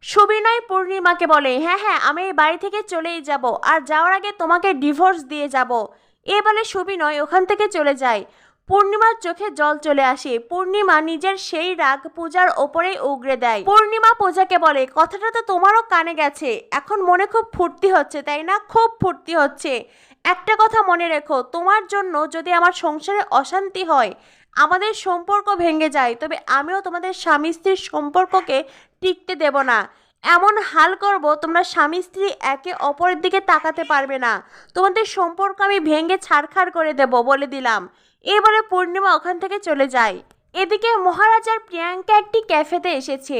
সুবিনয় পূর্ণিমাকে বলে, হ্যাঁ হ্যাঁ আমি এই বাড়ি থেকে চলেই যাব, আর যাওয়ার আগে তোমাকে ডিভোর্স দিয়ে যাব। এ বলে সুবিনয় ওখান থেকে চলে যায়। পূর্ণিমার চোখে জল চলে আসে। পূর্ণিমা নিজের সেই রাগ পূজার ওপরেই উগরে দেয়। পূর্ণিমা পূজাকে বলে, কথাটা তো তোমারও কানে গেছে, এখন মনে খুব ফুর্তি হচ্ছে তাই না? খুব ফুর্তি হচ্ছে। একটা কথা মনে রেখো, তোমার জন্য যদি আমার সংসারে অশান্তি হয়, আমাদের সম্পর্ক ভেঙে যায়, তবে আমিও তোমাদের স্বামী স্ত্রীর সম্পর্ককে টিকতে দেব না। এমন হাল করব তোমরা স্বামী স্ত্রী একে অপরের দিকে তাকাতে পারবে না। তোমাদের সম্পর্ক আমি ভেঙে ছাড়খাড় করে দেব, বলে দিলাম। এই বলে পূর্ণিমা ওখান থেকে চলে যায়। এদিকে মহারাজ আর প্রিয়াঙ্কা একটি ক্যাফেতে এসেছে।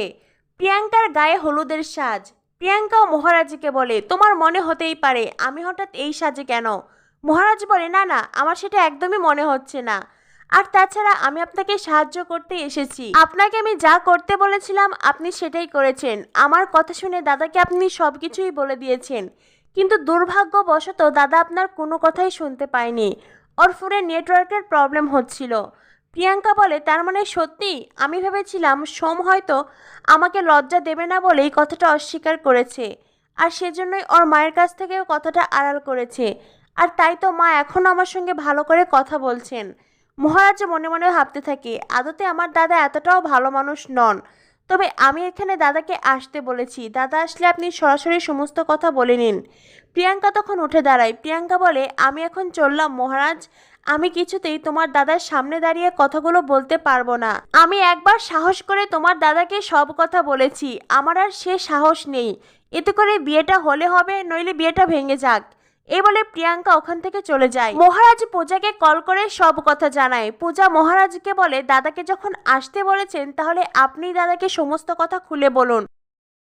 প্রিয়াঙ্কার গায়ে হলুদের সাজ। প্রিয়াঙ্কাও মহারাজকে বলে, তোমার মনে হতেই পারে আমি হঠাৎ এই সাজে কেন? মহারাজ বলে, না না, আমার সেটা একদমই মনে হচ্ছে না। আর তাছাড়া আমি আপনাকে সাহায্য করতে এসেছি। আপনাকে আমি যা করতে বলেছিলাম আপনি সেটাই করেছেন। আমার কথা শুনে দাদাকে আপনি সব কিছুই বলে দিয়েছেন, কিন্তু দুর্ভাগ্যবশত দাদা আপনার কোনো কথাই শুনতে পায়নি। ওর ফোনে নেটওয়ার্কের প্রবলেম হচ্ছিল। প্রিয়াঙ্কা বলে, তার মানে সত্যি? আমি ভেবেছিলাম সোম হয়তো আমাকে লজ্জা দেবে না বলেই কথাটা অস্বীকার করেছে, আর সেজন্যই ওর মায়ের কাছ থেকেও কথাটা আড়াল করেছে। আর তাই তো মা এখনও আমার সঙ্গে ভালো করে কথা বলছেন। মহারাজ মনে মনে ভাবতে থাকে, আদতে আমার দাদা এতটাও ভালো মানুষ নন। তবে আমি এখানে দাদাকে আসতে বলেছি, দাদা আসলে আপনি সরাসরি সমস্ত কথা বলে নিন। প্রিয়াঙ্কা তখন উঠে দাঁড়ায়। প্রিয়াঙ্কা বলে, আমি এখন চললাম মহারাজ। আমি কিছুতেই তোমার দাদার সামনে দাঁড়িয়ে কথাগুলো বলতে পারবো না। আমি একবার সাহস করে তোমার দাদাকে সব কথা বলেছি, আমার আর সে সাহস নেই। এতে করে বিয়েটা হলে হবে, নইলে বিয়েটা ভেঙে যাক। এই বলে প্রিয়াঙ্কা ওখান থেকে চলে যায়। মহারাজ পূজাকে কল করে সব কথা জানায়। পূজা মহারাজকে বলে, দাদাকে যখন আসতে বলেছেন তাহলে আপনি দাদাকে সমস্ত কথা খুলে বলুন।